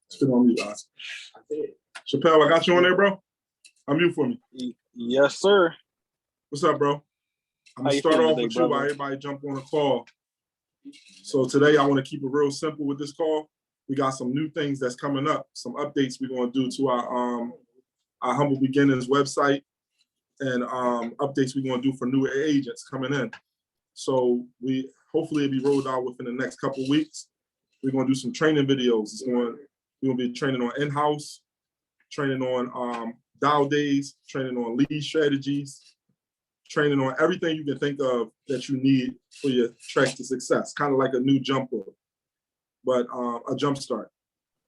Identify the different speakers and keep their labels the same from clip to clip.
Speaker 1: Spit on me, guys. Chappelle, I got you on there, bro. Unmute for me.
Speaker 2: Yes, sir.
Speaker 1: What's up, bro? I'm gonna start off with you while everybody jump on the call. So today I want to keep it real simple with this call. We got some new things that's coming up, some updates we're gonna do to our Humble Beginnings website, and updates we're gonna do for new agents coming in. So hopefully it'll be rolled out within the next couple of weeks. We're gonna do some training videos. We're gonna be training on in-house, training on dial days, training on lead strategies, training on everything you can think of that you need for your trek to success, kind of like a new jump rope, but a jump start.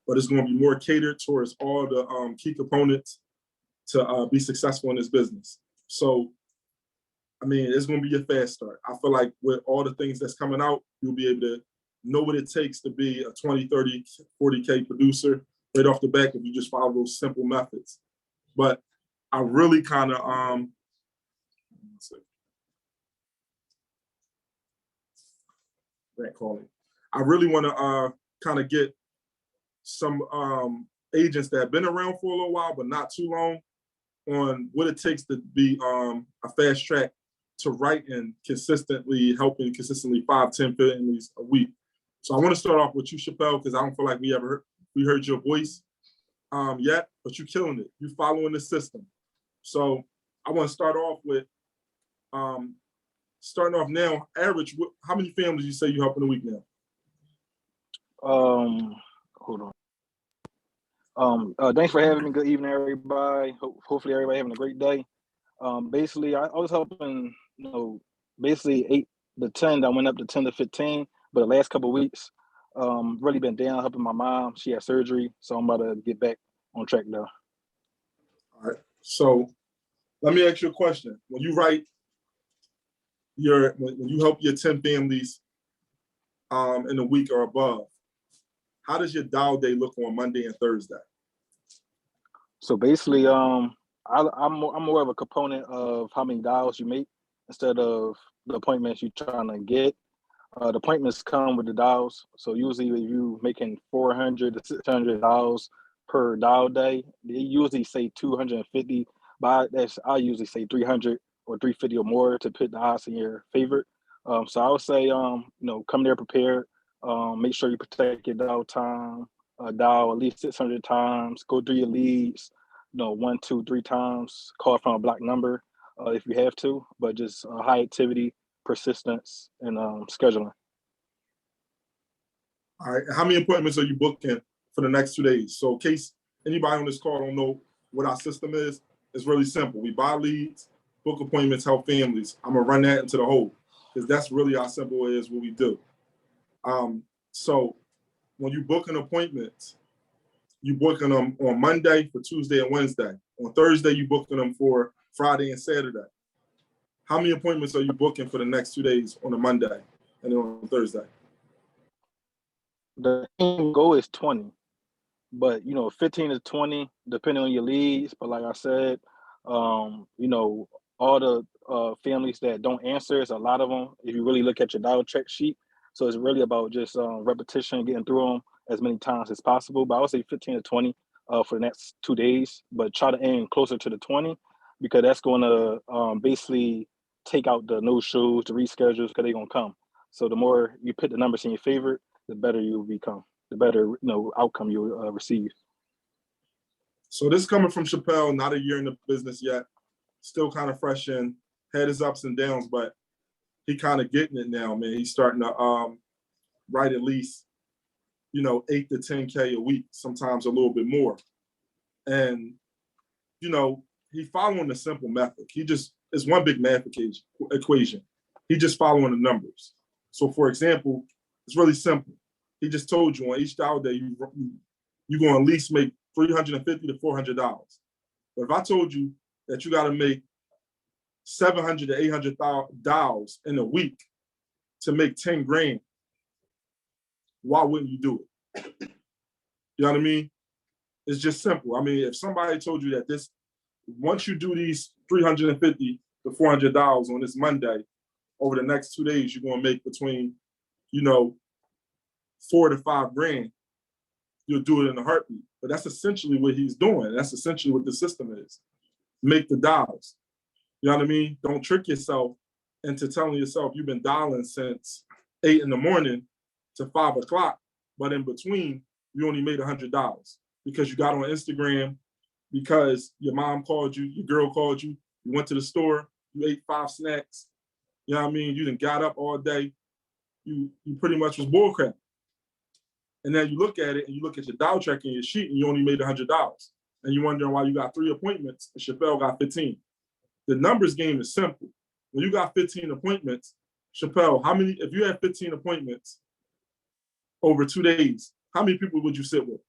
Speaker 1: But it's going to be more catered towards all the key components to be successful in this business. So, I mean, it's going to be a fast start. I feel like with all the things that's coming out, you'll be able to know what it takes to be a 20, 30, 40K producer right off the bat if you just follow those simple methods. But I really kind of, I really want to kind of get some agents that have been around for a little while, but not too long, on what it takes to be a fast track to writing consistently, helping consistently 5, 10 families a week. So I want to start off with you, Chappelle, because I don't feel like we heard your voice yet, but you're killing it. You're following the system. So I want to start off with starting off now. Average, how many families you say you help in a week now?
Speaker 2: Hold on. Thanks for having me. Good evening, everybody. Hopefully everybody having a great day. Basically, I was helping, basically 8 to 10. I went up to 10 to 15, but the last couple of weeks, really been down helping my mom. She had surgery, so I'm about to get back on track now.
Speaker 1: All right. So let me ask you a question. When you write when you help your 10 families in a week or above, how does your dial day look on Monday and Thursday?
Speaker 2: So basically, I'm more of a component of how many dials you make instead of the appointments you're trying to get. The appointments come with the dials. So usually if you're making 400 to 600 dials per dial day, they usually say 250, but I usually say 300 or 350 or more to put the odds in your favor. So I would say, come there prepared. Make sure you protect your dial time. Dial at least 600 times. Go through your leads, 1, 2, 3 times. Call from a block number if you have to, but just high activity, persistence, and scheduling.
Speaker 1: All right. How many appointments are you booking for the next 2 days? So in case anybody on this call don't know what our system is, it's really simple. We buy leads, book appointments, help families. I'm going to run that into the hole because that's really how simple it is what we do. So when you book an appointment, you booking them on Monday for Tuesday and Wednesday. On Thursday, you booking them for Friday and Saturday. How many appointments are you booking for the next 2 days on a Monday and then on Thursday?
Speaker 2: The goal is 20, but 15 to 20, depending on your leads. But like I said, all the families that don't answer, it's a lot of them. If you really look at your dial check sheet, so it's really about just repetition, getting through them as many times as possible. But I would say 15 to 20 for the next 2 days, but try to aim closer to the 20 because that's going to basically take out the no-shows, the reschedules, because they're going to come. So the more you put the numbers in your favor, the better you will become, the better outcome you will receive.
Speaker 1: So this is coming from Chappelle, not a year in the business yet, still kind of fresh in, had his ups and downs, but he kind of getting it now, man. He's starting to write at least, 8 to 10K a week, sometimes a little bit more. And, he following the simple method. It's one big math equation. He just following the numbers. So for example, it's really simple. He just told you on each dial day, you're going to at least make $350 to $400. But if I told you that you got to make 700 to 800 dials in a week to make 10 grand, why wouldn't you do it? You know what I mean? It's just simple. I mean, if somebody told you that once you do these 350 to 400 dials on this Monday, over the next 2 days, you're going to make between, 4 to 5 grand. you'll do it in a heartbeat. But that's essentially what he's doing. That's essentially what the system is. Make the dials. You know what I mean? Don't trick yourself into telling yourself you've been dialing since 8 in the morning to 5 o'clock, but in between, you only made $100 because you got on Instagram, because your mom called you, your girl called you, you went to the store, you ate 5 snacks. You know what I mean? You done got up all day. You pretty much was bullcrap. And then you look at it and you look at your dial check and your sheet and you only made $100. And you're wondering why you got 3 appointments and Chappelle got 15. The numbers game is simple. When you got 15 appointments, Chappelle, if you had 15 appointments over 2 days, how many people would you sit with?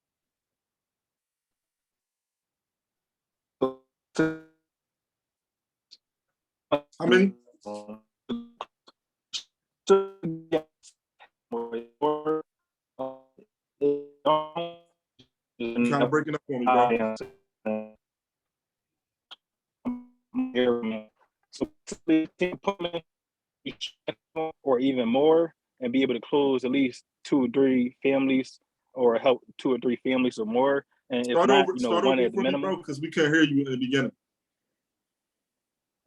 Speaker 1: How many? You're kind of breaking up on me, bro.
Speaker 2: So or even more, and be able to close at least 2 or 3 families, or help 2 or 3 families or more. And if not, one at the minimum.
Speaker 1: Because we can't hear you in the beginning.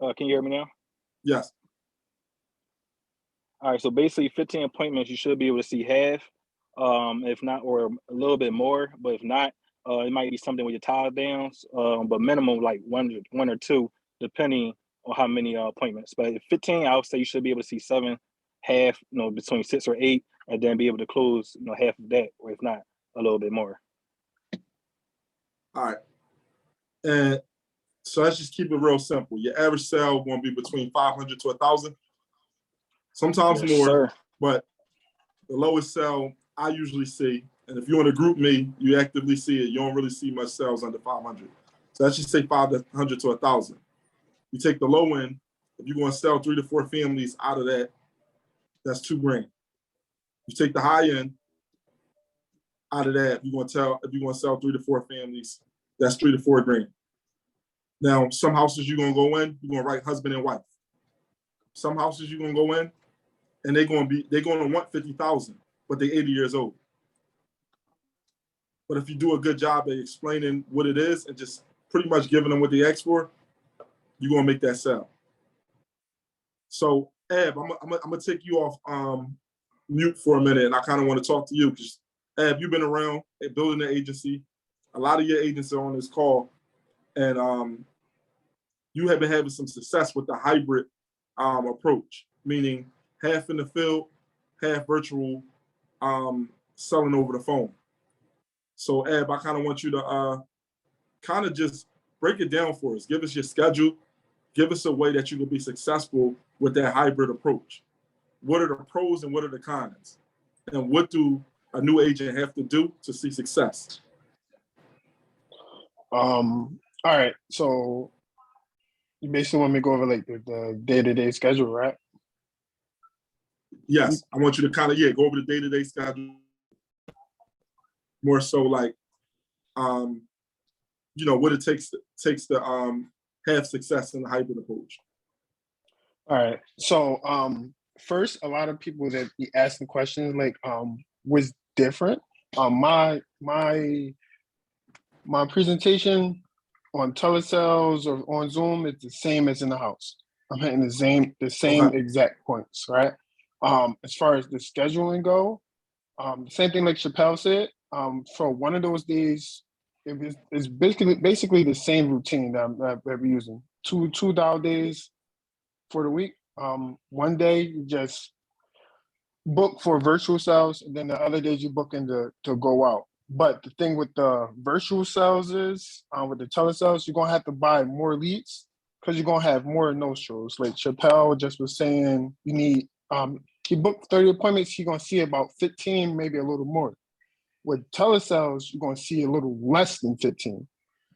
Speaker 2: Can you hear me now?
Speaker 1: Yes.
Speaker 2: All right. So basically, 15 appointments, you should be able to see half, if not, or a little bit more. But if not, it might be something with your tile downs. But minimum like one or 2, depending on how many appointments. But 15, I would say you should be able to see 7, half, between 6 or 8, and then be able to close, half of that, or if not, a little bit more.
Speaker 1: All right. And so let's just keep it real simple. Your average sale going to be between 500 to 1,000. Sometimes more,
Speaker 2: sir.
Speaker 1: But the lowest sale I usually see, and if you want to group me, you actively see it. You don't really see much sales under 500. So let's just say 500 to 1,000. You take the low end. If you're going to sell 3 to 4 families out of that, that's $2,000. You take the high end out of that. If you're going to sell 3 to 4 families, that's $3,000 to $4,000. Now, some houses you're going to go in, you're going to write husband and wife. Some houses you're going to go in, and they're going to want 50,000, but they're 80 years old. But if you do a good job at explaining what it is and just pretty much giving them what they ask for, you're going to make that sell. So, Ab, I'm going to take you off mute for a minute, and I kind of want to talk to you because, Ab, you've been around building an agency. A lot of your agents are on this call, and you have been having some success with the hybrid approach, meaning half in the field, half virtual, selling over the phone. So, Ab, I kind of want you to kind of just break it down for us. Give us your schedule. Give us a way that you can be successful with that hybrid approach. What are the pros and what are the cons? And what do a new agent have to do to see success?
Speaker 3: All right. So you basically want me to go over like the day-to-day schedule, right?
Speaker 1: Yes. I want you to kind of, go over the day-to-day schedule. More so like, what it takes to have success in the hybrid approach.
Speaker 3: All right. So first, a lot of people that be asking questions like was different. My presentation on telesales or on Zoom is the same as in the house. I'm hitting the same exact points, right? As far as the scheduling go, same thing like Chappelle said. For one of those days, it's basically the same routine that we're using. Two dial days for the week. One day you just book for virtual sales, and then the other days you book in to go out. But the thing with the virtual sales is, with the telesales, you're gonna have to buy more leads because you're gonna have more no-shows. Like Chappelle just was saying, you need, he booked 30 appointments, you're gonna see about 15, maybe a little more. With telesales, you're gonna see a little less than 15.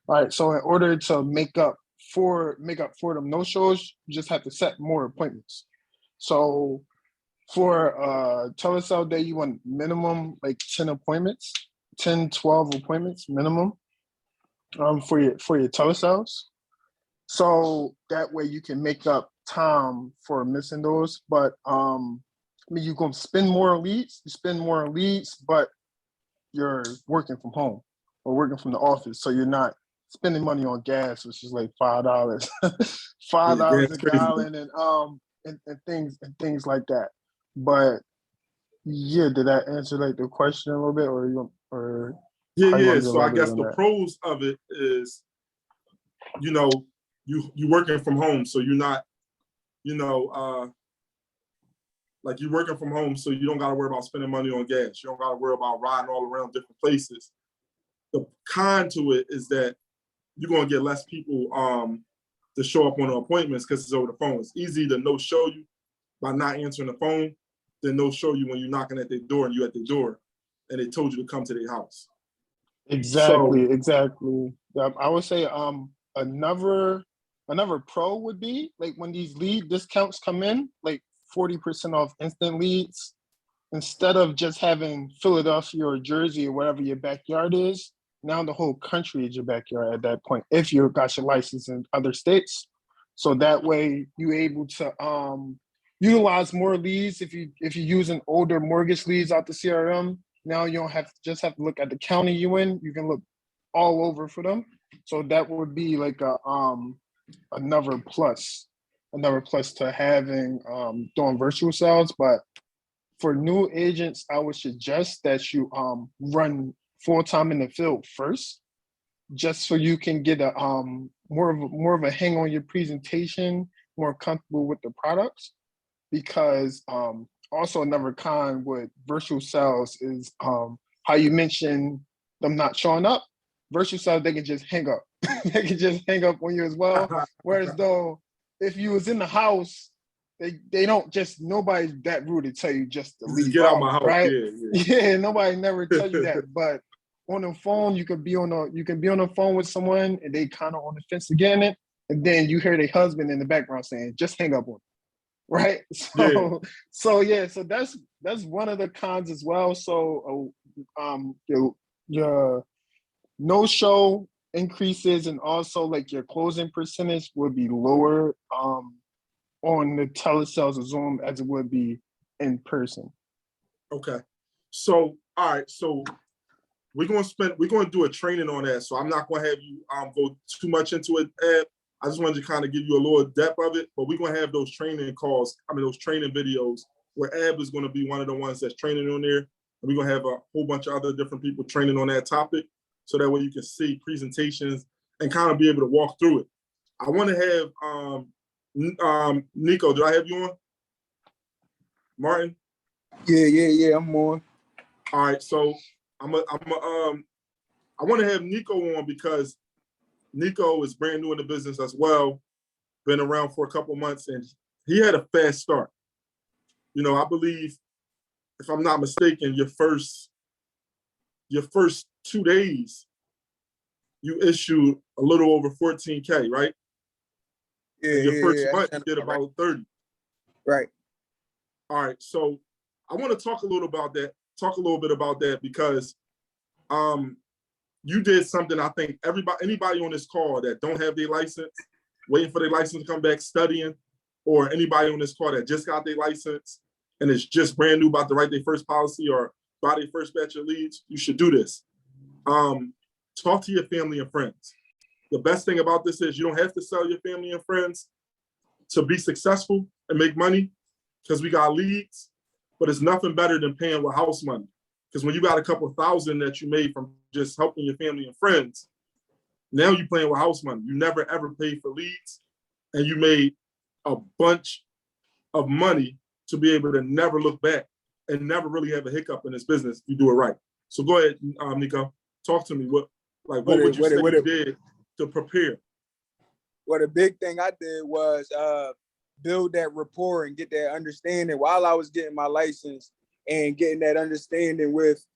Speaker 3: All right, so in order to make up for them no-shows, you just have to set more appointments. So for telesale day, you want minimum like 10 appointments. 10, 12 appointments minimum for your telesales. So that way you can make up time for missing those. But you're gonna spend more on leads, but you're working from home or working from the office, so you're not spending money on gas, which is like $5, $5 a gallon, and things like that. But yeah, did that answer like the question a little bit, or
Speaker 1: yeah? So I guess the pros of it is, you working from home, so you're not, like you're working from home, so you don't got to worry about spending money on gas. You don't got to worry about riding all around different places. The con to it is that you're going to get less people to show up on the appointments because it's over the phone. It's easy to no-show you by not answering the phone than no-show you when you're knocking at their door and you're at their door and they told you to come to their house.
Speaker 3: Exactly. I would say another pro would be like when these lead discounts come in, like 40% off instant leads, instead of just having Philadelphia or Jersey or whatever your backyard is, now the whole country is your backyard at that point, if you got your license in other states. So that way you're able to utilize more leads. If you're using older mortgage leads out the CRM, now you don't have to look at the county you in. You can look all over for them. So that would be like another plus to having doing virtual sales. But for new agents, I would suggest that you run full-time in the field first, just so you can get a more of a hang on your presentation, more comfortable with the products. Because also another con with virtual sales is how you mentioned them not showing up. Virtual sales, they can just hang up. They can just hang up on you as well. Whereas though, if you was in the house, they don't just, nobody's that rude to tell you just to leave.
Speaker 1: Get out my house,
Speaker 3: right?
Speaker 1: Yeah,
Speaker 3: nobody never tell you that. But on the phone, you can be on the phone with someone and they kind of on the fence again it, and then you hear their husband in the background saying, "Just hang up on them." Right. So that's one of the cons as well. So your no show increases, and also like your closing percentage would be lower on the telesales or Zoom as it would be in person.
Speaker 1: Okay. So all right, so we're gonna do a training on that. So I'm not gonna have you go too much into it, Ed. I just wanted to kind of give you a little depth of it, but we're going to have those training calls, those training videos where Ab is going to be one of the ones that's training on there. And we're going to have a whole bunch of other different people training on that topic. So that way you can see presentations and kind of be able to walk through it. I want to have Nico, did I have you on? Martin?
Speaker 4: Yeah, I'm on.
Speaker 1: All right, so I want to have Nico on because Nico is brand new in the business as well, been around for a couple months, and he had a fast start. I believe, if I'm not mistaken, your first 2 days, you issued a little over 14K, right?
Speaker 4: Yeah,
Speaker 1: and your first month, you did about 30.
Speaker 4: Right.
Speaker 1: All right, so I want to talk a little bit about that because you did something I think anybody on this call that don't have their license, waiting for their license to come back, studying, or anybody on this call that just got their license and is just brand new, about to write their first policy or buy their first batch of leads, you should do this. Talk to your family and friends. The best thing about this is you don't have to sell your family and friends to be successful and make money, because we got leads, but it's nothing better than paying with house money. Because when you got a couple thousand that you made from just helping your family and friends, now you're playing with house money. You never ever paid for leads, and you made a bunch of money to be able to never look back and never really have a hiccup in this business if you do it right. So go ahead, Nico, talk to me. What would you say you did to prepare?
Speaker 4: Well, the big thing I did was build that rapport and get that understanding while I was getting my license, and getting that understanding with,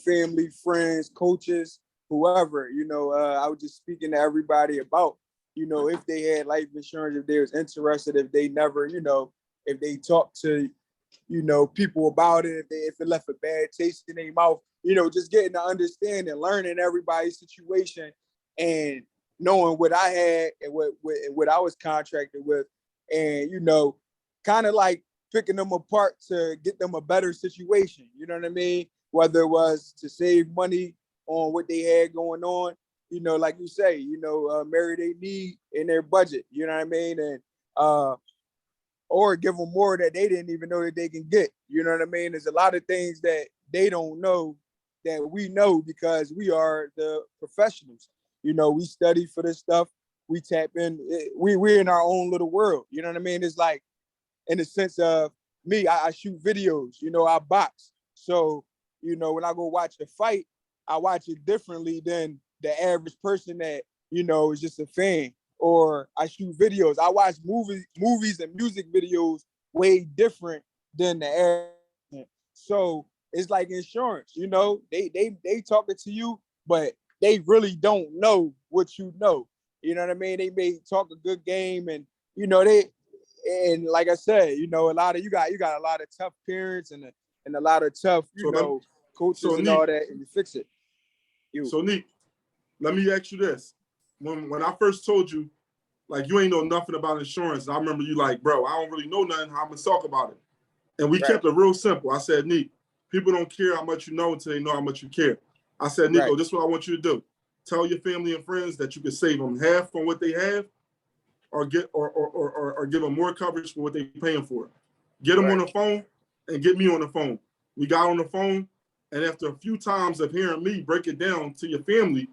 Speaker 4: family, friends, coaches, whoever. I was just speaking to everybody about, if they had life insurance, if they was interested, if they never, if they talked to, people about it, if it left a bad taste in their mouth, just getting to understand and learning everybody's situation and knowing what I had and what I was contracted with, and, kind of like picking them apart to get them a better situation. You know what I mean? whether it was to save money on what they had going on, you know, like you say, you know, marry they need in their budget, you know what I mean? And or give them more that they didn't even know that they can get. You know what I mean? There's a lot of things that they don't know that we know because we are the professionals. You know, we study for this stuff. We tap in. We're in our own little world. You know what I mean? It's like, in the sense of me, I shoot videos. You know, I box. So, you know, when I go watch a fight, I watch it differently than the average person that, you know, is just a fan. Or I shoot videos. I watch movies and music videos way different than the average. So it's like insurance, you know, they talking to you, but they really don't know what you know. You know what I mean? They may talk a good game, and you know and like I said, you know, you got a lot of tough parents and a lot of tough, coaches and all that, and you fix it.
Speaker 1: So Nick, let me ask you this: when I first told you, like, you ain't know nothing about insurance, I remember you like, bro, I don't really know nothing. How I'm gonna talk about it? And we kept it real simple. I said, Nick, people don't care how much you know until they know how much you care. I said, Nico, this is what I want you to do. Tell your family and friends that you can save them half from what they have, or give them more coverage for what they're paying for. Get them on the phone and get me on the phone. We got on the phone, and after a few times of hearing me break it down to your family,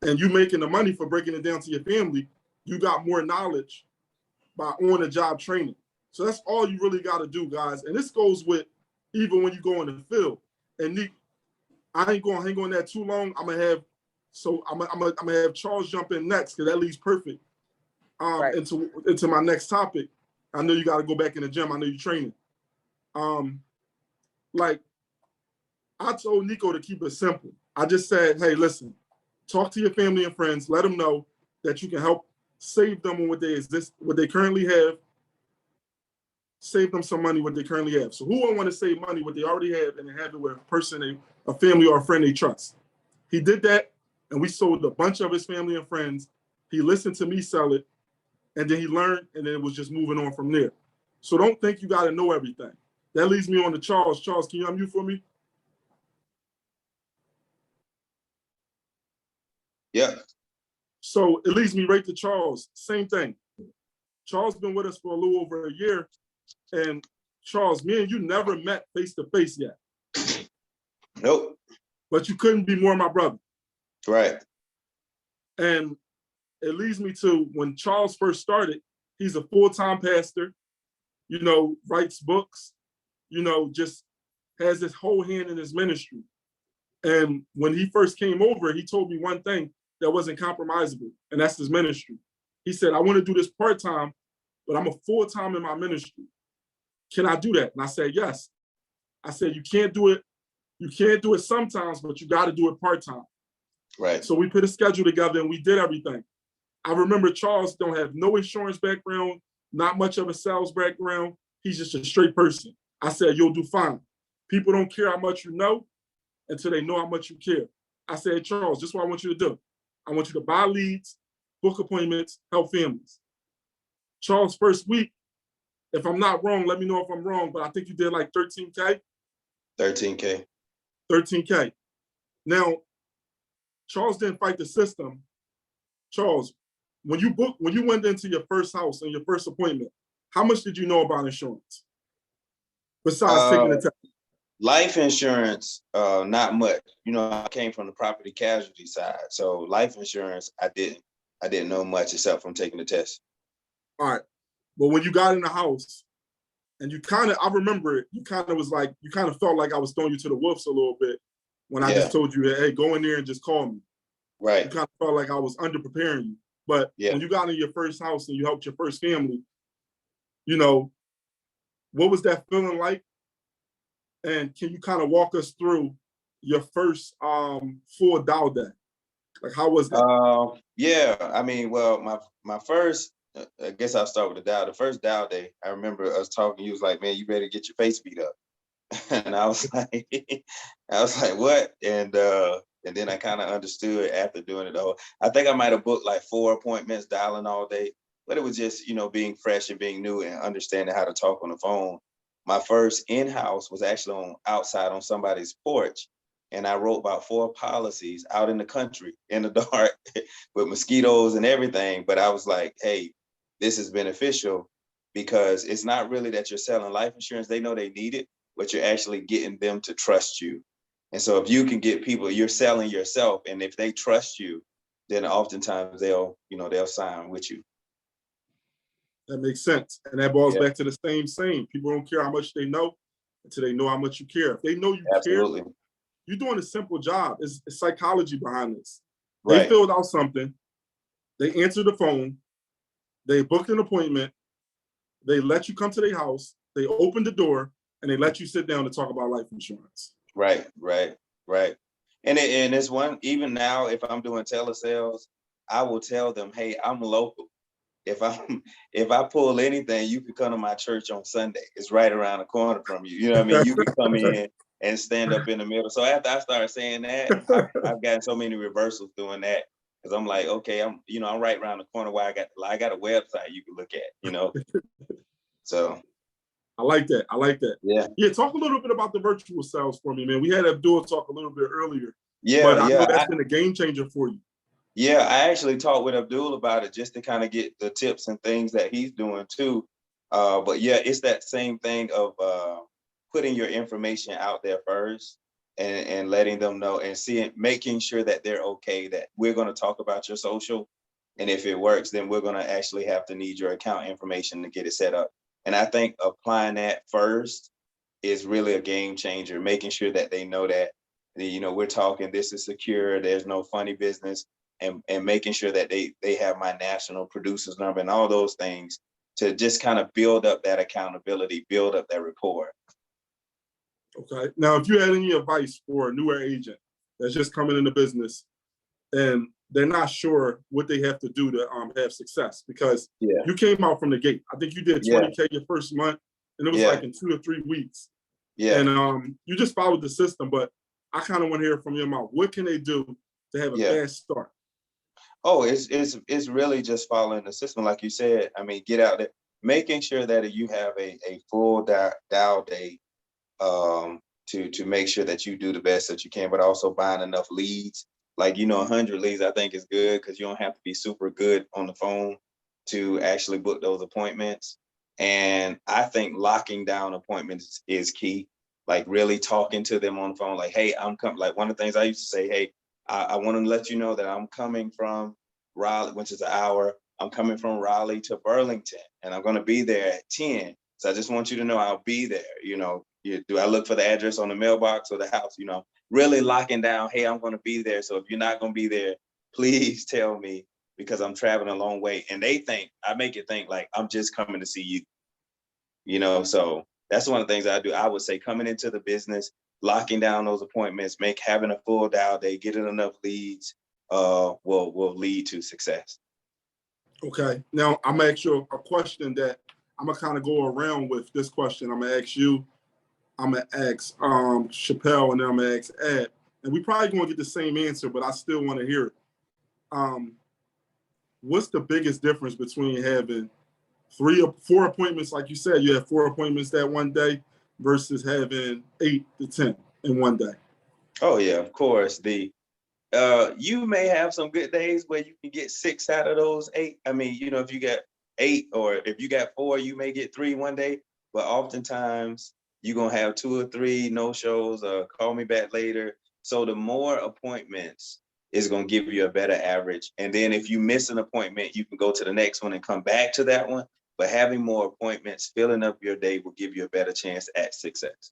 Speaker 1: and you making the money for breaking it down to your family, you got more knowledge by on-the-job training. So that's all you really got to do, guys. And this goes with even when you go in the field. And Nick, I ain't gonna hang on that too long. I'm gonna have Charles jump in next, because that leads perfect into my next topic. I know you got to go back in the gym. I know you're training. Like, I told Nico to keep it simple. I just said, hey, listen, talk to your family and friends. Let them know that you can help save them on what they currently have. Save them some money what they currently have. So who won't want to save money what they already have and have it with a person, a family or a friend they trust? He did that, and we sold a bunch of his family and friends. He listened to me sell it, and then he learned, and then it was just moving on from there. So don't think you got to know everything. That leads me on to Charles. Charles, can you unmute for me?
Speaker 5: Yeah.
Speaker 1: So it leads me right to Charles. Same thing. Charles been with us for a little over a year. And Charles, me and you never met face to face yet.
Speaker 5: Nope.
Speaker 1: But you couldn't be more my brother.
Speaker 5: Right.
Speaker 1: And it leads me to when Charles first started, he's a full-time pastor, you know, writes books, you know, just has his whole hand in his ministry. And when he first came over, he told me one thing that wasn't compromisable, and that's his ministry. He said, I want to do this part-time, but I'm a full-time in my ministry. Can I do that? And I said, yes. I said, you can't do it. You can't do it sometimes, but you got to do it part-time.
Speaker 5: Right.
Speaker 1: So we put a schedule together and we did everything. I remember Charles don't have no insurance background, not much of a sales background. He's just a straight person. I said, you'll do fine. People don't care how much you know until they know how much you care. I said, Charles, this is what I want you to do. I want you to buy leads, book appointments, help families. Charles, first week, if I'm not wrong, let me know if I'm wrong, but I think you did like 13K.
Speaker 5: 13K.
Speaker 1: 13K. Now, Charles didn't fight the system. Charles, when you went into your first house and your first appointment, how much did you know about insurance? Besides taking the test?
Speaker 5: Life insurance, not much. You know, I came from the property casualty side. So life insurance, I didn't know much except from taking the test.
Speaker 1: All right. But when you got in the house and I remember it, you kind of felt like I was throwing you to the wolves a little bit when I just told you, hey, go in there and just call me.
Speaker 5: Right.
Speaker 1: You kind of felt like I was under-preparing you. But when you got in your first house and you helped your first family, you know, what was that feeling like? And can you kind of walk us through your first full Dow day? Like, how was that?
Speaker 5: Yeah, I mean, well, my first, I guess I'll start with the Dow. The first Dow day, I remember us talking. You was like, "Man, you better get your face beat up," and I was like, "What?" And then I kind of understood after doing it all. I think I might have booked like 4 appointments, dialing all day, but it was just, you know, being fresh and being new and understanding how to talk on the phone. my first in-house was actually outside on somebody's porch. And I wrote about 4 policies out in the country in the dark with mosquitoes and everything. But I was like, hey, this is beneficial because it's not really that you're selling life insurance. They know they need it, but you're actually getting them to trust you. And so if you can get people, you're selling yourself. And if they trust you, then oftentimes they'll sign with you.
Speaker 1: That makes sense. And that boils back to the same. People don't care how much they know until they know how much you care. If they know you
Speaker 5: Absolutely.
Speaker 1: care, you're doing a simple job. It's psychology behind this.
Speaker 5: Right.
Speaker 1: They filled out something. They answered the phone. They booked an appointment. They let you come to their house. They opened the door and they let you sit down to talk about life insurance.
Speaker 5: Right. And it's one, even now, if I'm doing telesales, I will tell them, hey, I'm local. If I pull anything, you can come to my church on Sunday. It's right around the corner from you. You know what I mean? You can come in and stand up in the middle. So after I started saying that, I've gotten so many reversals doing that because I'm like, okay, I'm right around the corner where I got a website you can look at, So
Speaker 1: I like that.
Speaker 5: Yeah.
Speaker 1: Talk a little bit about the virtual sales for me, man. We had Abdul talk a little bit earlier.
Speaker 5: Yeah,
Speaker 1: but I know that's been a game changer for you.
Speaker 5: Yeah, I actually talked with Abdul about it just to kind of get the tips and things that he's doing too. But yeah, it's that same thing of putting your information out there first and letting them know and making sure that they're okay, that we're going to talk about your social. And if it works, then we're going to actually have to need your account information to get it set up. And I think applying that first is really a game changer, making sure that they know that, we're talking, this is secure, there's no funny business. And making sure that they have my national producer's number and all those things to just kind of build up that accountability, build up that rapport.
Speaker 1: Okay. Now, if you had any advice for a newer agent that's just coming into business and they're not sure what they have to do to have success, because you came out from the gate. I think you did 20K your first month, and it was like in 2 to 3 weeks. Yeah. And you just followed the system, but I kind of want to hear from your mouth. What can they do to have a fast start?
Speaker 5: Oh, it's really just following the system, like you said. I mean, get out there, making sure that you have a full dial day to make sure that you do the best that you can, but also buying enough leads. Like 100 leads, I think is good because you don't have to be super good on the phone to actually book those appointments. And I think locking down appointments is key. Like really talking to them on the phone, like, hey, I'm coming. Like one of the things I used to say, hey, I want to let you know that I'm coming from Raleigh, which is an hour. I'm coming from Raleigh to Burlington, and I'm going to be there at 10. So I just want you to know I'll be there. Do I look for the address on the mailbox or the house? Really locking down, hey, I'm going to be there. So if you're not going to be there, please tell me because I'm traveling a long way. And I make it think like I'm just coming to see you. So that's one of the things I do. I would say coming into the business, locking down those appointments, having a full dial day, getting enough leads will lead to success.
Speaker 1: Okay. Now I'm gonna ask you a question that I'm gonna kind of go around with this question. I'm gonna ask you, I'm gonna ask Chappelle, and then I'm gonna ask Ed. And we probably gonna get the same answer, but I still want to hear it. What's the biggest difference between having 3 or 4 appointments, like you said, you have 4 appointments that one day versus having 8 to 10 in one day?
Speaker 5: Oh yeah, of course. You may have some good days where you can get 6 out of those 8. I mean, if you got 8 or if you got 4, you may get 3 one day, but oftentimes you're gonna have 2 or 3 no shows or call me back later. So the more appointments is gonna give you a better average. And then if you miss an appointment, you can go to the next one and come back to that one. But having more appointments, filling up your day will give you a better chance at success.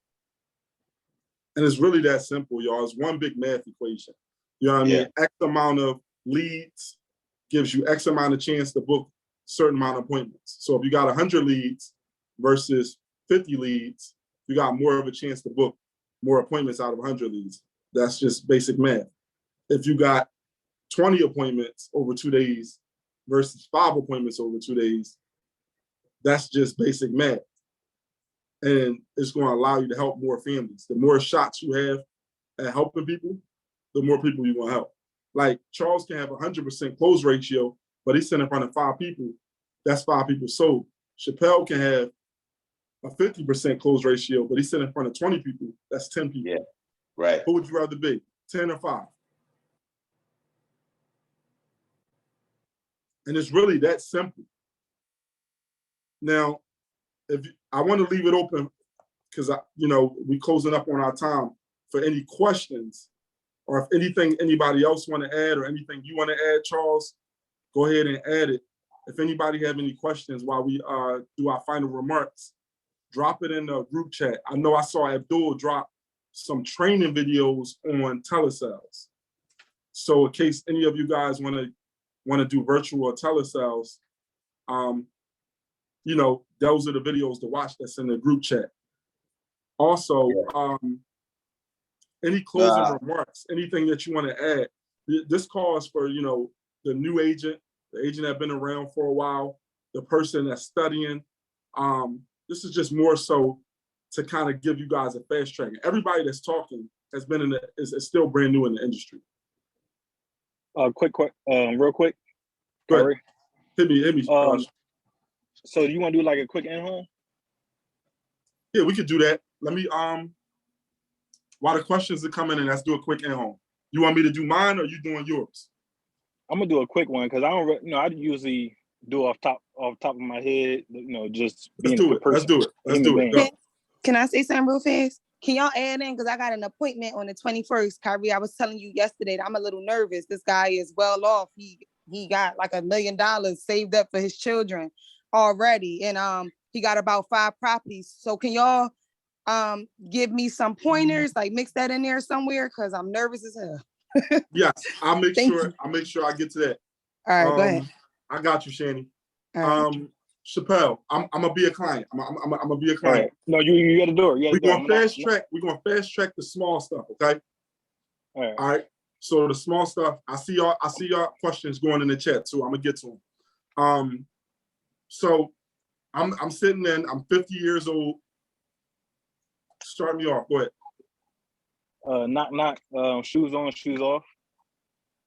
Speaker 1: And it's really that simple, y'all. It's one big math equation. You know what I mean? X amount of leads gives you X amount of chance to book certain amount of appointments. So if you got 100 leads versus 50 leads, you got more of a chance to book more appointments out of 100 leads. That's just basic math. If you got 20 appointments over 2 days versus 5 appointments over 2 days, that's just basic math. And it's going to allow you to help more families. The more shots you have at helping people, the more people you want to help. Like Charles can have 100% close ratio, but he's sitting in front of 5 people. That's 5 people sold. Chappelle can have a 50% close ratio, but he's sitting in front of 20 people. That's 10 people.
Speaker 5: Yeah, right.
Speaker 1: Who would you rather be, 10 or 5? And it's really that simple. Now, I want to leave it open because we closing up on our time for any questions, or if anything anybody else want to add, or anything you want to add, Charles, go ahead and add it. If anybody have any questions while we do our final remarks, drop it in the group chat. I know I saw Abdul drop some training videos on telesales. So in case any of you guys want to do virtual or telesales, those are the videos to watch that's in the group chat. Also, any closing remarks, anything that you want to add. This call is for, the new agent, the agent that's been around for a while, the person that's studying. This is just more so to kind of give you guys a fast track. Everybody that's talking has been is still brand new in the industry.
Speaker 2: Real quick.
Speaker 1: Hit me.
Speaker 2: So do you want to do like a quick in-home?
Speaker 1: Yeah, we could do that. Let me, while the questions are coming in, let's do a quick in-home. You want me to do mine, or you doing yours?
Speaker 2: I'm gonna do a quick one because I don't, I usually do off top of my head, just being
Speaker 1: Let's do it. Go.
Speaker 6: Can I say something real fast? Can y'all add in? Because I got an appointment on the 21st. Kyrie, I was telling you yesterday that I'm a little nervous. This guy is well off. He got like $1 million saved up for his children already. And he got about 5 properties. So can y'all give me some pointers, like mix that in there somewhere? Because I'm nervous as hell.
Speaker 1: Yes, I'll make sure I get to that.
Speaker 6: All right, go ahead.
Speaker 1: I got you, Shani.
Speaker 6: Right.
Speaker 1: Chappelle, I'm gonna be a client. I'm gonna be a client.
Speaker 2: Right. No, you got the door.
Speaker 1: We're gonna fast track the small stuff, okay? All right. So the small stuff, I see y'all questions going in the chat too. I'm gonna get to them. So I'm sitting in. I'm 50 years old. Start me off. Go ahead.
Speaker 2: Not shoes on, shoes off.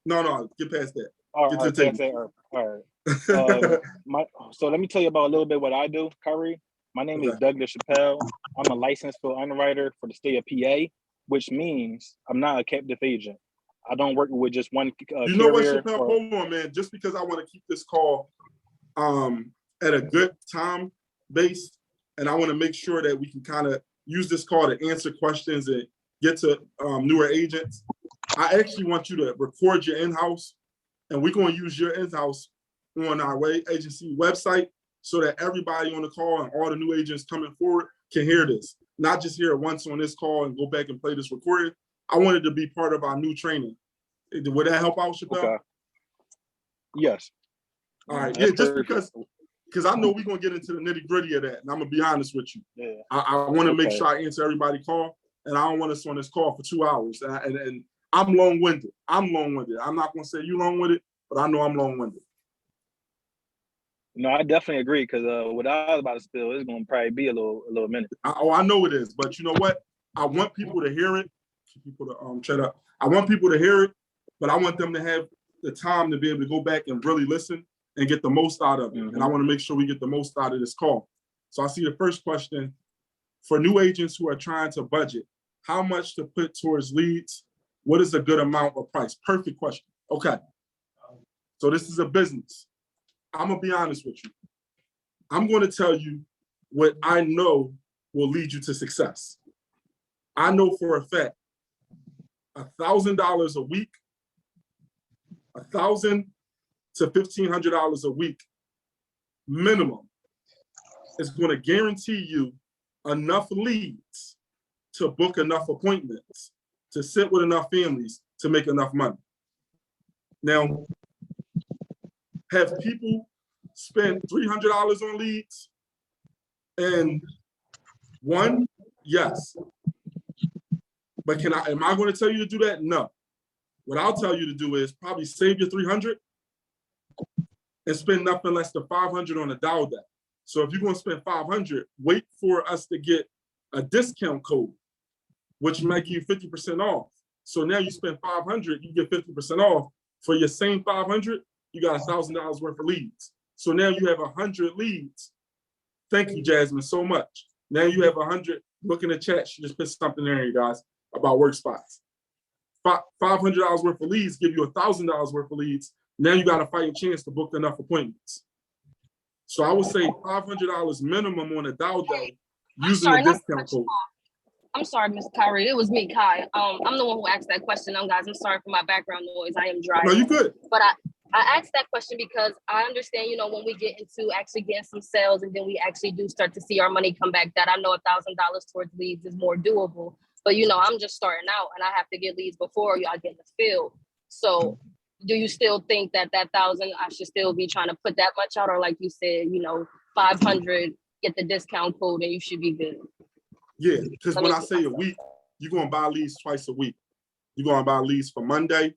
Speaker 1: No, get past that.
Speaker 2: Get to the table. All right. So let me tell you about a little bit what I do, Kyrie. My name is Douglas Chappelle. I'm a licensed field underwriter for the state of PA, which means I'm not a captive agent. I don't work with just one
Speaker 1: you know what, Chappelle? Hold on, man. Just because I want to keep this call at a good time base, and I want to make sure that we can kind of use this call to answer questions and get to newer agents. I actually want you to record your in-house, and we're going to use your in-house on our agency website so that everybody on the call and all the new agents coming forward can hear this. Not just hear it once on this call and go back and play this recording. I want it to be part of our new training. Would that help out, Chappelle?
Speaker 2: Okay. Yes.
Speaker 1: All right. Yeah, just because I know we're going to get into the nitty gritty of that, and I'm going to be honest with you.
Speaker 2: Yeah.
Speaker 1: I want to make sure I answer everybody's call, and I don't want us on this call for 2 hours. And I'm long-winded. I'm not going to say you long-winded, but I know I'm long-winded.
Speaker 2: No, I definitely agree because what I was about to spill is going to probably be a little minute.
Speaker 1: I know it is, but you know what? I want people to hear it. People to shut up. I want people to hear it, but I want them to have the time to be able to go back and really listen and get the most out of it. Mm-hmm. And I want to make sure we get the most out of this call. So I see the first question for new agents who are trying to budget: how much to put towards leads? What is a good amount or price? Perfect question. Okay. So this is a business. I'm going to be honest with you. I'm going to tell you what I know will lead you to success. I know for a fact, $1,000 a week, $1,000 to $1,500 a week minimum is going to guarantee you enough leads to book enough appointments, to sit with enough families, to make enough money. Now, have people spend $300 on leads and won? Yes. But am I going to tell you to do that? No. What I'll tell you to do is probably save your $300 and spend nothing less than $500 on a dial deck. So if you're going to spend $500, wait for us to get a discount code, which might give you 50% off. So now you spend $500, you get 50% off. For your same $500, you got $1,000 worth of leads. So now you have 100 leads. Thank you, Jasmine, so much. Now you have 100. Look in the chat. She just put something there, you guys, about Workspace. $500 worth of leads give you $1,000 worth of leads. Now you got a fighting chance to book enough appointments. So I would say $500 minimum on a Dow day using the discount code.
Speaker 7: I'm sorry, Mr. Kyrie. It was me, Kai. I'm the one who asked that question. Guys, I'm sorry for my background noise. I am driving.
Speaker 1: No, you good.
Speaker 7: But I asked that question because I understand, when we get into actually getting some sales and then we actually do start to see our money come back, that I know $1,000 towards leads is more doable. But, I'm just starting out and I have to get leads before y'all get in the field. So do you still think that 1,000, I should still be trying to put that much out? Or like you said, 500, get the discount code and you should be good?
Speaker 1: Yeah, because when I say a week, you're going to buy leads twice a week. You're going to buy leads for Monday,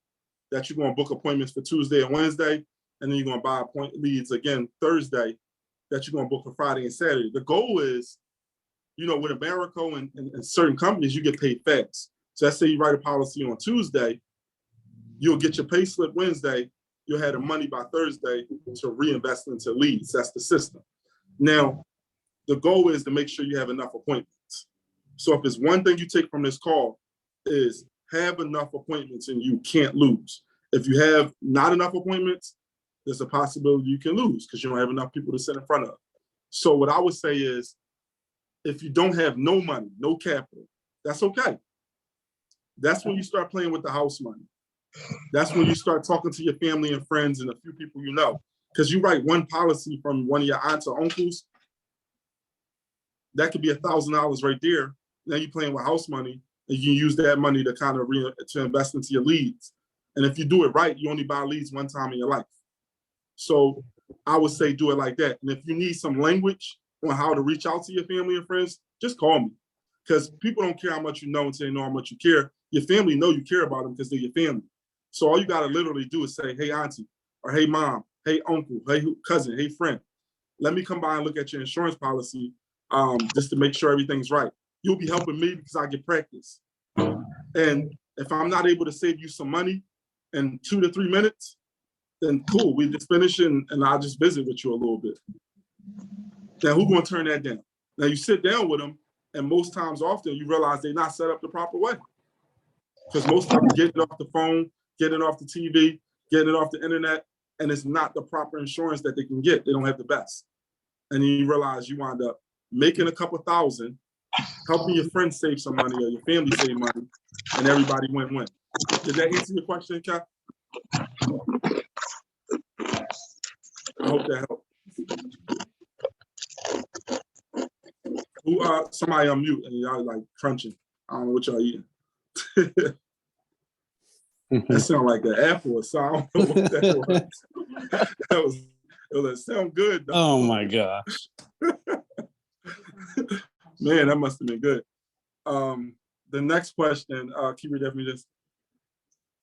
Speaker 1: that you're going to book appointments for Tuesday and Wednesday, and then you're going to buy leads again Thursday, that you're going to book for Friday and Saturday. The goal is, with America and certain companies, you get paid fast. So let's say you write a policy on Tuesday, you'll get your pay slip Wednesday, you'll have the money by Thursday to reinvest into leads. That's the system. Now, the goal is to make sure you have enough appointments. So if it's one thing you take from this call is have enough appointments and you can't lose. If you have not enough appointments, there's a possibility you can lose because you don't have enough people to sit in front of. So what I would say is, if you don't have no money, no capital, that's okay. That's when you start playing with the house money. That's when you start talking to your family and friends and a few people you know. Because you write one policy from one of your aunts or uncles, that could be $1,000 right there. Now you're playing with house money, and you can use that money to kind of to invest into your leads. And if you do it right, you only buy leads one time in your life. So I would say do it like that. And if you need some language on how to reach out to your family and friends, just call me. Because people don't care how much you know until they know how much you care. Your family know you care about them because they're your family. So all you got to literally do is say, hey, auntie, or hey, mom, hey, uncle, hey, cousin, hey, friend, let me come by and look at your insurance policy just to make sure everything's right. You'll be helping me because I get practice. And if I'm not able to save you some money in 2 to 3 minutes, then cool, we just finish and I'll just visit with you a little bit. Now, who's going to turn that down? Now, you sit down with them, and most times often you realize they're not set up the proper way. Because most of them get it off the phone, getting it off the TV, getting it off the internet, and it's not the proper insurance that they can get. They don't have the best. And then you realize you wind up making a couple thousand, helping your friends save some money or your family save money, and everybody win-win. Did that answer your question, Cap? I hope that helped. Somebody unmute and y'all like crunching. I don't know what y'all eating. That sound like an apple or something. I don't know what that was. It was sound good though.
Speaker 8: Oh my gosh.
Speaker 1: Man, that must have been good. The next question, can you read that for me just?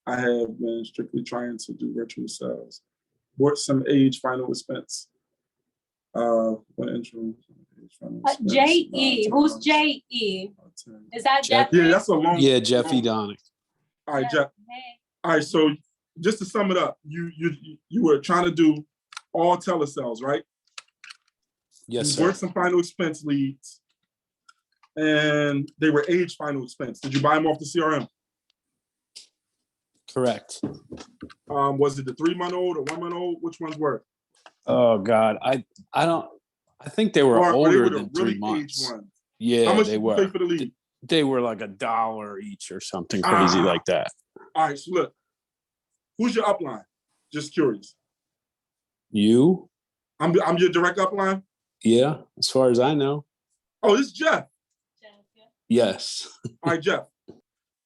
Speaker 1: I have been strictly trying to do virtual sales. What some age final expense? What intro?
Speaker 9: J.E. Who's J.E.? Is that Jeff?
Speaker 1: Yeah, that's a long.
Speaker 8: Yeah, Jeff Edonic.
Speaker 1: All right, Jeff. All right, so just to sum it up, you were trying to do all telesales, right?
Speaker 8: Yes,
Speaker 1: you
Speaker 8: sir.
Speaker 1: worked some final expense leads, and they were age final expense. Did you buy them off the CRM?
Speaker 8: Correct.
Speaker 1: Was it the 3-month-old or 1-month-old? Which ones were?
Speaker 8: Oh God, I think they were older than 3 months. Yeah,
Speaker 1: how much
Speaker 8: they
Speaker 1: did you
Speaker 8: were.
Speaker 1: pay for the lead?
Speaker 8: They were like $1 each or something crazy like that.
Speaker 1: All right, so look, who's your upline? Just curious.
Speaker 8: You?
Speaker 1: I'm your direct upline?
Speaker 8: Yeah, as far as I know.
Speaker 1: Oh, this is Jeff.
Speaker 8: Yes.
Speaker 1: All right, Jeff.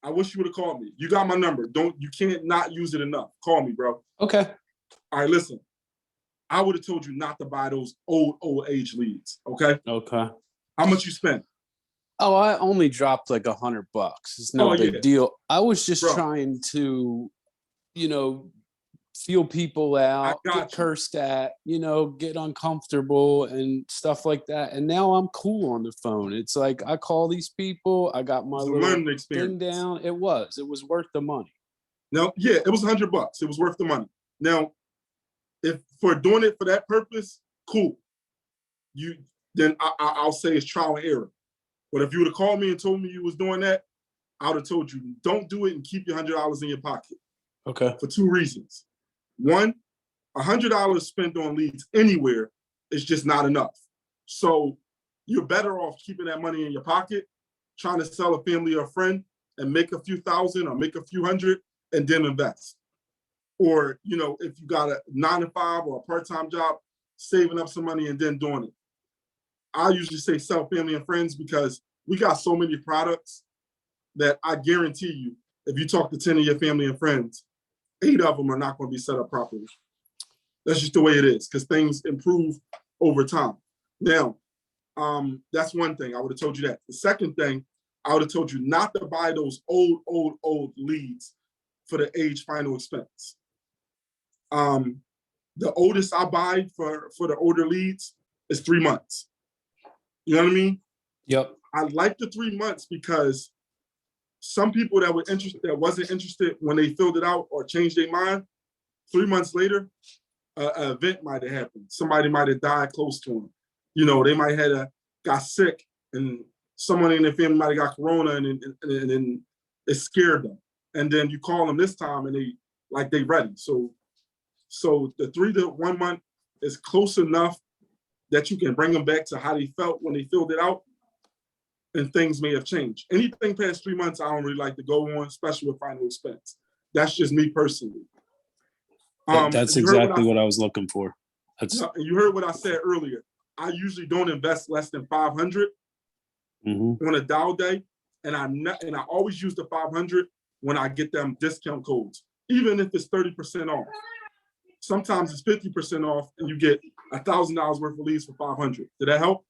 Speaker 1: I wish you would have called me. You got my number. You can't not use it enough. Call me, bro.
Speaker 8: Okay.
Speaker 1: All right, listen. I would have told you not to buy those old age leads. Okay.
Speaker 8: Okay.
Speaker 1: How much you spent?
Speaker 8: Oh, I only dropped like $100. It's no big deal. I was just trying to, feel people out, get cursed at, get uncomfortable and stuff like that. And now I'm cool on the phone. It's like I call these people. I got my little thing down. It was worth the money.
Speaker 1: No, yeah, it was $100. It was worth the money. Now, if for doing it for that purpose, cool. Then I'll say it's trial and error. But if you would have called me and told me you was doing that, I would have told you, don't do it and keep your $100 in your pocket.
Speaker 8: Okay.
Speaker 1: For two reasons. One, $100 spent on leads anywhere is just not enough. So you're better off keeping that money in your pocket, trying to sell a family or a friend and make a few thousand or make a few hundred and then invest. Or, you know, if you got a 9-to-5 or a part-time job, saving up some money and then doing it. I usually say sell family and friends because we got so many products that I guarantee you, if you talk to 10 of your family and friends, 8 of them are not going to be set up properly. That's just the way it is because things improve over time. Now, that's one thing. I would have told you that. The second thing, I would have told you not to buy those old leads for the age final expense. The oldest I buy for the older leads is 3 months. You know what I mean?
Speaker 8: Yep. I
Speaker 1: like the 3 months because some people that wasn't interested when they filled it out or changed their mind, 3 months later, an event might have happened. Somebody might have died close to them. You know, they might have got sick and someone in their family might have got corona and it scared them. And then you call them this time and they ready. So the 3 to 1 month is close enough that you can bring them back to how they felt when they filled it out. And things may have changed. Anything past 3 months, I don't really like to go on, especially with final expense. That's just me personally.
Speaker 8: That's exactly what I was looking for.
Speaker 1: You heard what I said earlier. I usually don't invest less than 500 on a Dow day, and I always use the 500 when I get them discount codes, even if it's 30% off. Sometimes it's 50% off, and you get $1,000 worth of leads for 500. Did that help?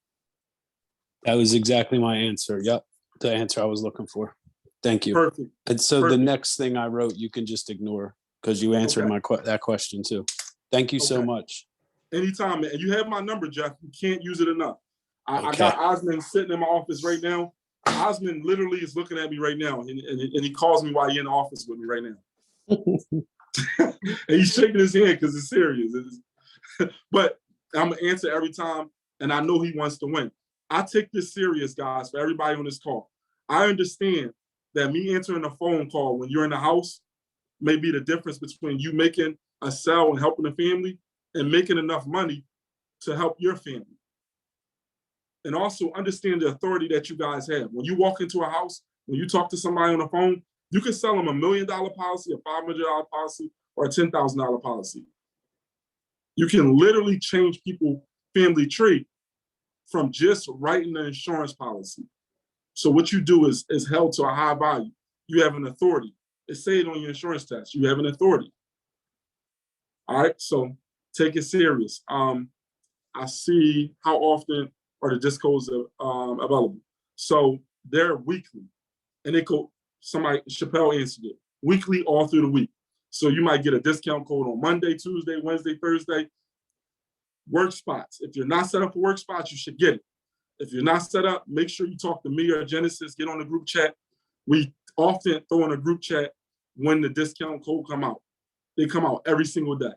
Speaker 8: That was exactly my answer. Yep, the answer I was looking for. Thank you.
Speaker 1: Perfect.
Speaker 8: And so the next thing I wrote, you can just ignore because you answered that question too. Thank you so much.
Speaker 1: Anytime, man. You have my number, Jeff. You can't use it enough. I got Osmond sitting in my office right now. Osmond literally is looking at me right now, and he calls me while you're in the office with me right now. And he's shaking his hand because it's serious. But I'm going to answer every time, and I know he wants to win. I take this serious, guys, for everybody on this call. I understand that me answering a phone call when you're in the house may be the difference between you making a sale and helping the family and making enough money to help your family. And also understand the authority that you guys have. When you walk into a house, when you talk to somebody on the phone, you can sell them $1 million policy, a $500 policy, or a $10,000 policy. You can literally change people's family tree from just writing the insurance policy. So what you do is held to a high value. You have an authority. It's said on your insurance test, you have an authority. All right, so take it serious. I see how often are the discos available. So they're weekly, and Chappelle answered it, weekly all through the week. So you might get a discount code on Monday, Tuesday, Wednesday, Thursday. Work spots. If you're not set up for work spots, you should get it. If you're not set up, make sure you talk to me or Genesis, get on the group chat. We often throw in a group chat when the discount code come out. They come out every single day.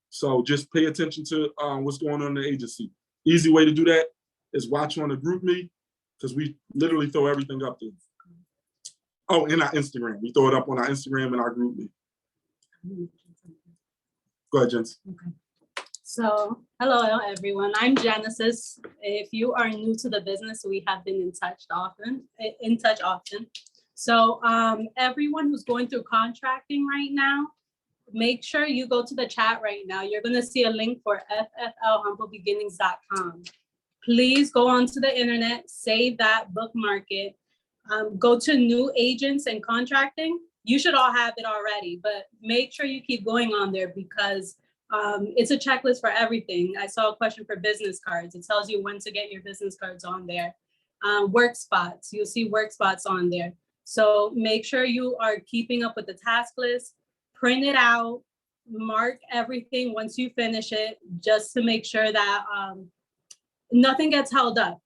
Speaker 1: So just pay attention to what's going on in the agency. Easy way to do that is watch on the group me, because we literally throw everything up there. Oh, and our Instagram. We throw it up on our Instagram and our group me. Go ahead, Jens.
Speaker 9: Okay. So, hello everyone. I'm Genesis. If you are new to the business, we have been in touch often. So, everyone who's going through contracting right now, make sure you go to the chat right now. You're going to see a link for fflhumblebeginnings.com. Please go onto the internet, save that, bookmark it. Go to new agents and contracting. You should all have it already, but make sure you keep going on there because it's a checklist for everything. I saw a question for business cards. It tells you when to get your business cards on there. Work spots, you'll see work spots on there. So make sure you are keeping up with the task list, print it out, mark everything once you finish it, just to make sure that nothing gets held up.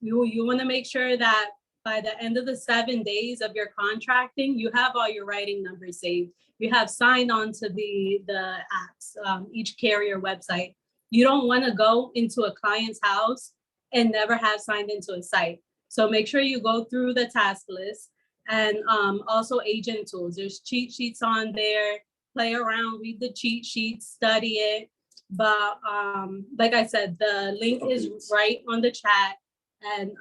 Speaker 9: You wanna make sure that by the end of the 7 days of your contracting, you have all your writing numbers saved. You have signed on to the apps, each carrier website. You don't want to go into a client's house and never have signed into a site. So make sure you go through the task list, and also agent tools. There's cheat sheets on there. Play around, read the cheat sheets, study it. But like I said, the link is right on the chat. And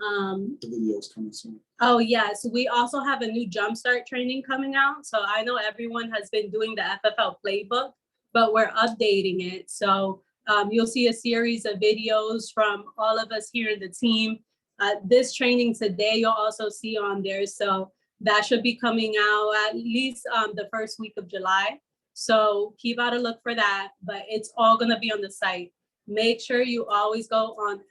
Speaker 1: the video's coming soon.
Speaker 9: Oh yes, we also have a new Jumpstart training coming out. So I know everyone has been doing the FFL playbook, but we're updating it. So you'll see a series of videos from all of us here in the team. This training today, you'll also see on there. So that should be coming out at least the first week of July. So keep out a look for that, but it's all gonna be on the site. Make sure you always go on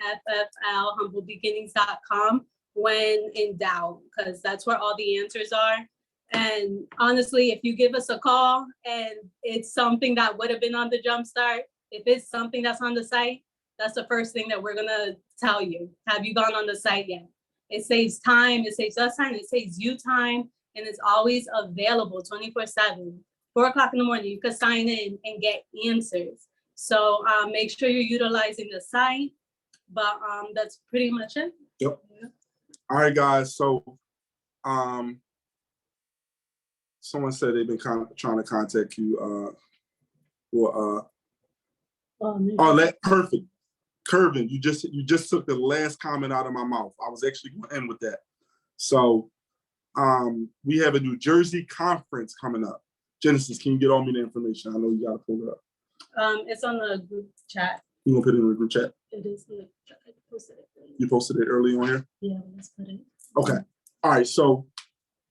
Speaker 9: fflhumblebeginnings.com when in doubt, because that's where all the answers are. And honestly, if you give us a call and it's something that would have been on the Jumpstart, if it's something that's on the site, that's the first thing that we're gonna tell you. Have you gone on the site yet? It saves time, it saves us time, it saves you time, and it's always available 24/7. 4 o'clock in the morning, you can sign in and get answers. So make sure you're utilizing the site, but that's pretty much it.
Speaker 1: Yep. All right, guys. So someone said they've been trying to contact you. Perfect. Curvin, you just took the last comment out of my mouth. I was actually going to end with that. So we have a New Jersey conference coming up. Genesis, can you get all me the information? I know you got to pull it up.
Speaker 9: It's on the group chat.
Speaker 1: You want to put it in the group chat?
Speaker 9: It is in the chat. I posted it.
Speaker 1: You posted it early on here?
Speaker 9: Yeah, let's put it.
Speaker 1: Okay. All right. So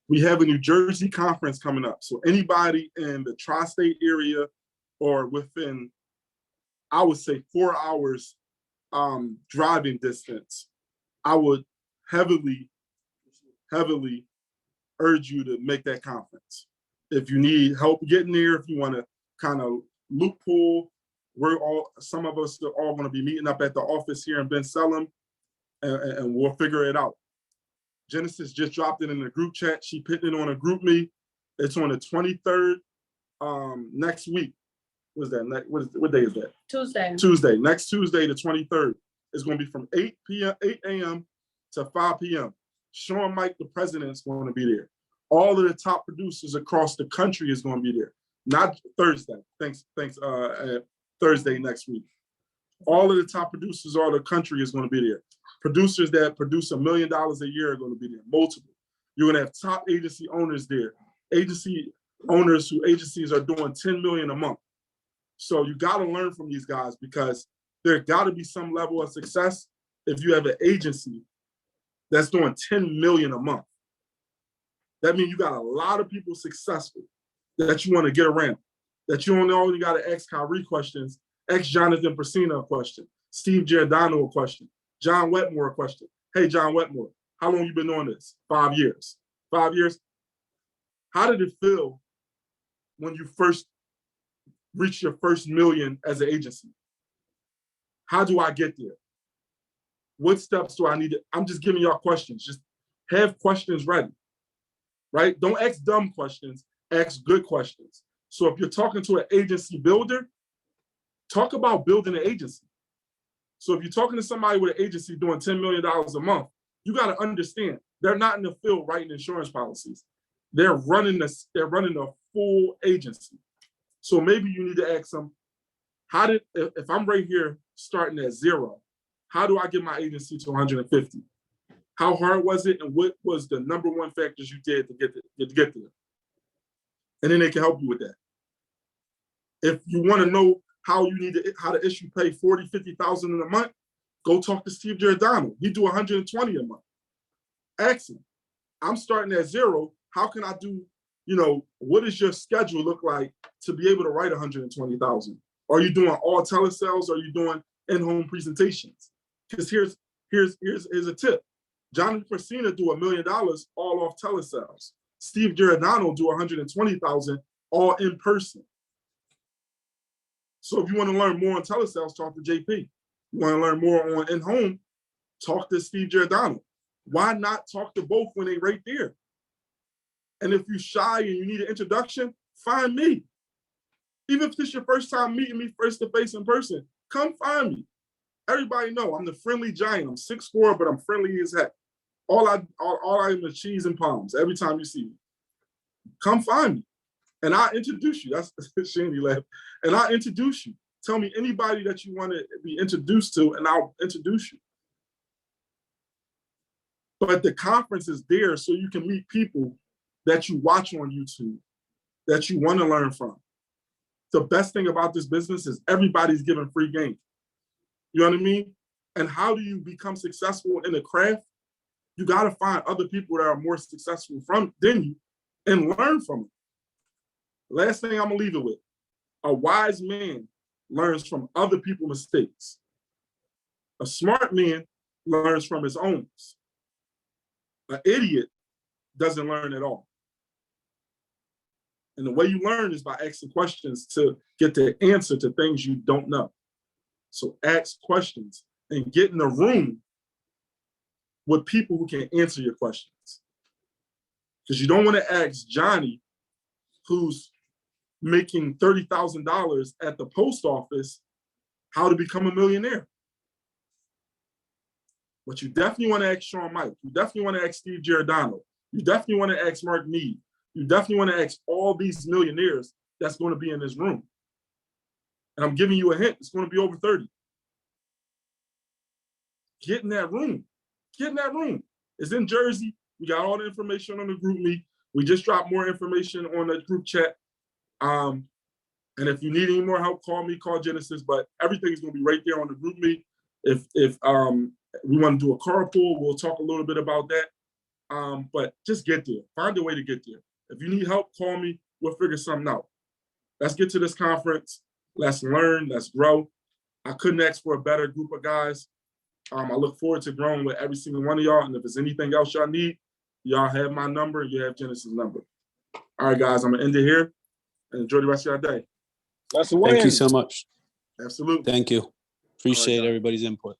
Speaker 1: we have a New Jersey conference coming up. So anybody in the tri-state area or within, I would say 4 hours driving distance, I would heavily urge you to make that conference. If you need help getting there, if you want to kind of loophole, some of us are all going to be meeting up at the office here in Ben Salem, and we'll figure it out. Genesis just dropped it in the group chat. She put it on a group me. It's on the 23rd next week. What day is that?
Speaker 9: Tuesday.
Speaker 1: Tuesday. Next Tuesday, the 23rd. It's going to be from 8 a.m. to 5 p.m. Sean Mike, the president, is going to be there. All of the top producers across the country is going to be there. Not Thursday. Thanks. Thursday next week. All of the top producers all the country is going to be there. Producers that produce $1 million a year are going to be there. Multiple. You're going to have top agency owners there. Agency owners who agencies are doing $10 million a month. So you got to learn from these guys, because there got to be some level of success if you have an agency that's doing $10 million a month. That means you got a lot of people successful that you want to get around, that you don't only got to ask Kyrie questions, ask Jonathan Persina a question, Steve Giordano a question, John Wetmore a question. Hey, John Wetmore, how long you been doing this? 5 years. 5 years? How did it feel when you first reached your first million as an agency? How do I get there? What steps do I need to? I'm just giving y'all questions. Just have questions ready, right? Don't ask dumb questions, ask good questions. So if you're talking to an agency builder, talk about building an agency. So if you're talking to somebody with an agency doing $10 million a month, you got to understand they're not in the field writing insurance policies. They're running a full agency. So maybe you need to ask them, if I'm right here starting at 0, how do I get my agency to 150? How hard was it, and what was the number one factors you did to get there? And then they can help you with that. If you want to know how to issue pay $40,000, $50,000 in a month, go talk to Steve Giordano. He do 120 a month. Ask him, I'm starting at 0. How can I do, what does your schedule look like to be able to write 120,000? Are you doing all telesales? Are you doing in-home presentations? Because here's a tip. Jonathan Persina do $1 million all off telesales. Steve Giordano do 120,000 all in person. So if you want to learn more on telesales, talk to JP. You want to learn more on in-home, talk to Steve Giordano. Why not talk to both when they're right there? And if you're shy and you need an introduction, find me. Even if this is your first time meeting me face-to-face in person, come find me. Everybody know I'm the friendly giant. I'm 6'4", but I'm friendly as heck. All I am is cheese and palms every time you see me. Come find me. And I'll introduce you. That's Shandy laugh. And I'll introduce you. Tell me anybody that you want to be introduced to, and I'll introduce you. But the conference is there so you can meet people that you watch on YouTube, that you want to learn from. The best thing about this business is everybody's giving free game. You know what I mean? And how do you become successful in a craft? You got to find other people that are more successful than you and learn from them. Last thing I'm going to leave it with. A wise man learns from other people's mistakes. A smart man learns from his own. An idiot doesn't learn at all. And the way you learn is by asking questions to get the answer to things you don't know. So ask questions and get in a room with people who can answer your questions. Because you don't want to ask Johnny, who's making $30,000 at the post office, how to become a millionaire. But you definitely want to ask Shawn Mike. You definitely want to ask Steve Giordano. You definitely want to ask Mark Mead. You definitely want to ask all these millionaires that's going to be in this room. And I'm giving you a hint, it's going to be over 30. Get in that room. Get in that room. It's in Jersey. We got all the information on the group meet. We just dropped more information on the group chat. And if you need any more help, call me, call Genesis, but everything's going to be right there on the group meet. If we want to do a carpool, we'll talk a little bit about that. But just get there. Find a way to get there. If you need help, call me. We'll figure something out. Let's get to this conference. Let's learn. Let's grow. I couldn't ask for a better group of guys. I look forward to growing with every single one of y'all. And if there's anything else y'all need, y'all have my number and you have Genesis' number. All right, guys, I'm going to end it here and enjoy the rest of your day.
Speaker 2: That's a win.
Speaker 8: Thank you so much.
Speaker 1: Absolutely.
Speaker 8: Thank you. Appreciate everybody's input.